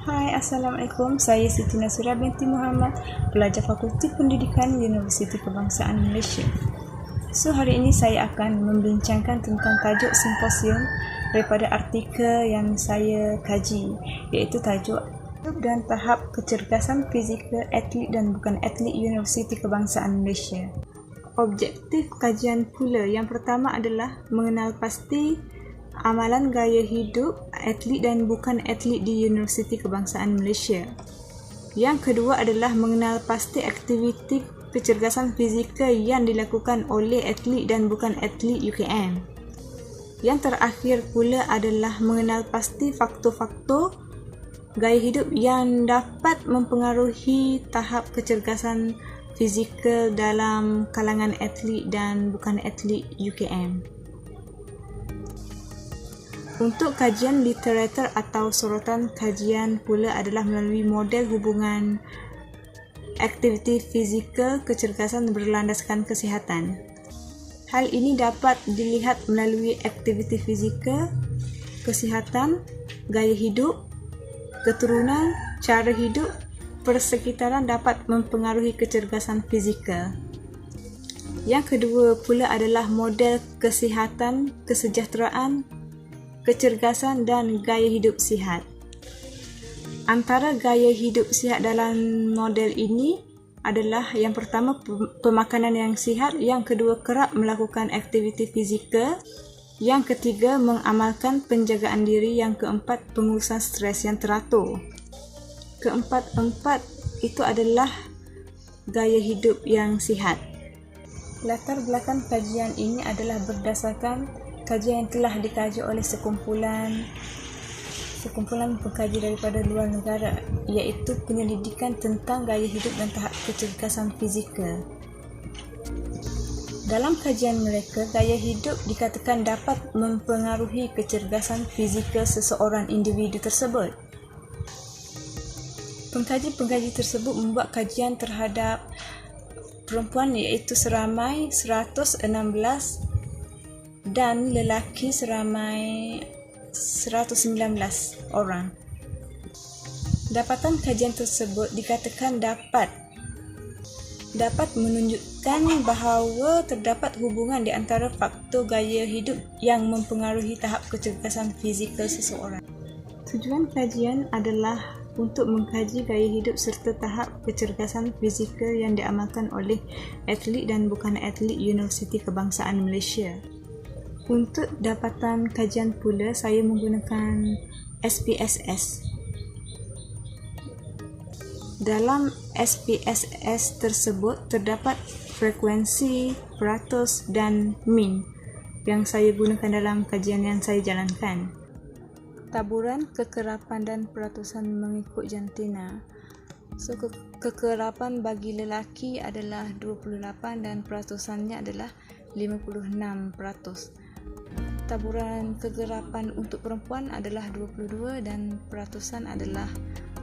Hai, Assalamualaikum. Saya Siti Nasira binti Muhammad, pelajar Fakulti Pendidikan Universiti Kebangsaan Malaysia. So, hari ini saya akan membincangkan tentang tajuk simposium daripada artikel yang saya kaji, iaitu tajuk dan tahap kecergasan fizikal atlet dan bukan atlet Universiti Kebangsaan Malaysia. Objektif kajian pula yang pertama adalah mengenal pasti amalan gaya hidup atlet dan bukan atlet di Universiti Kebangsaan Malaysia. Yang kedua adalah mengenal pasti aktiviti kecergasan fizikal yang dilakukan oleh atlet dan bukan atlet UKM. Yang terakhir pula adalah mengenal pasti faktor-faktor gaya hidup yang dapat mempengaruhi tahap kecergasan fizikal dalam kalangan atlet dan bukan atlet UKM. Untuk kajian literatur atau sorotan kajian pula adalah melalui model hubungan aktiviti fizikal kecergasan berlandaskan kesihatan. Hal ini dapat dilihat melalui aktiviti fizikal, kesihatan, gaya hidup, keturunan, cara hidup, persekitaran dapat mempengaruhi kecergasan fizikal. Yang kedua pula adalah model kesihatan, kesejahteraan, kecergasan dan gaya hidup sihat. Antara gaya hidup sihat dalam model ini adalah yang pertama pemakanan yang sihat, yang kedua kerap melakukan aktiviti fizikal, yang ketiga mengamalkan penjagaan diri, yang keempat pengurusan stres yang teratur. Keempat itu adalah gaya hidup yang sihat. Latar belakang kajian ini adalah berdasarkan kajian yang telah dikaji oleh sekumpulan pengkaji daripada luar negara, iaitu penyelidikan tentang gaya hidup dan tahap kecergasan fizikal. Dalam kajian mereka, gaya hidup dikatakan dapat mempengaruhi kecergasan fizikal seseorang individu tersebut. Pengkaji-pengkaji tersebut membuat kajian terhadap perempuan iaitu seramai 116 dan lelaki seramai 119 orang. Dapatan kajian tersebut dikatakan dapat menunjukkan bahawa terdapat hubungan di antara faktor gaya hidup yang mempengaruhi tahap kecergasan fizikal seseorang. Tujuan kajian adalah untuk mengkaji gaya hidup serta tahap kecergasan fizikal yang diamalkan oleh atlet dan bukan atlet Universiti Kebangsaan Malaysia. Untuk dapatan kajian pula, saya menggunakan SPSS. Dalam SPSS tersebut terdapat frekuensi, peratus dan min yang saya gunakan dalam kajian yang saya jalankan. Taburan, kekerapan dan peratusan mengikut jantina. So, kekerapan bagi lelaki adalah 28 dan peratusannya adalah 56%. Taburan kegerapan untuk perempuan adalah 22 dan peratusan adalah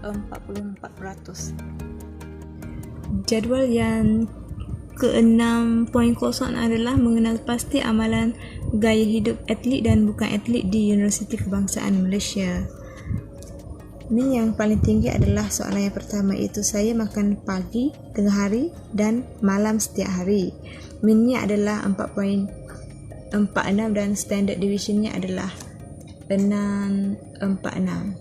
44%. Jadual yang ke-6.0 adalah mengenal pasti amalan gaya hidup atlet dan bukan atlet di Universiti Kebangsaan Malaysia. Min yang paling tinggi adalah soalan yang pertama, iaitu saya makan pagi, tengah hari dan malam setiap hari. Minnya adalah 4.46 dan standard deviationnya adalah 646.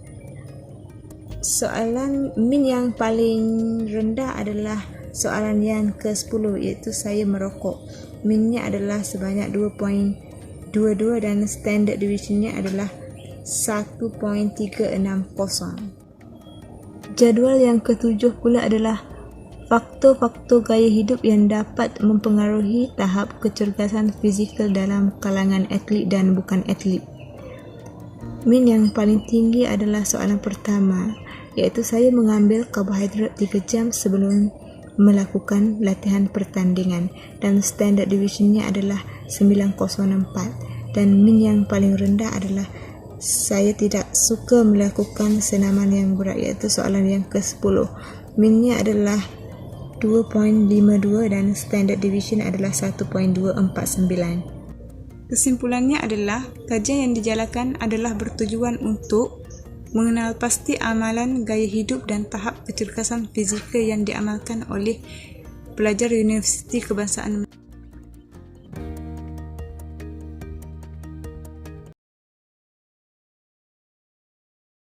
Soalan min yang paling rendah adalah soalan yang ke-10, iaitu saya merokok. Minnya adalah sebanyak 2.22 dan standard deviationnya adalah 1.360. Jadual yang ke-7 pula adalah faktor-faktor gaya hidup yang dapat mempengaruhi tahap kecergasan fizikal dalam kalangan atlet dan bukan atlet. Min yang paling tinggi adalah soalan pertama, iaitu saya mengambil karbohidrat 3 jam sebelum melakukan latihan pertandingan dan standard deviationnya adalah 904, dan min yang paling rendah adalah saya tidak suka melakukan senaman yang berat, iaitu soalan yang ke-10. Minnya adalah 2.52 dan standard deviation adalah 1.249. Kesimpulannya adalah kajian yang dijalankan adalah bertujuan untuk mengenal pasti amalan, gaya hidup dan tahap kecerdasan fizikal yang diamalkan oleh pelajar Universiti Kebangsaan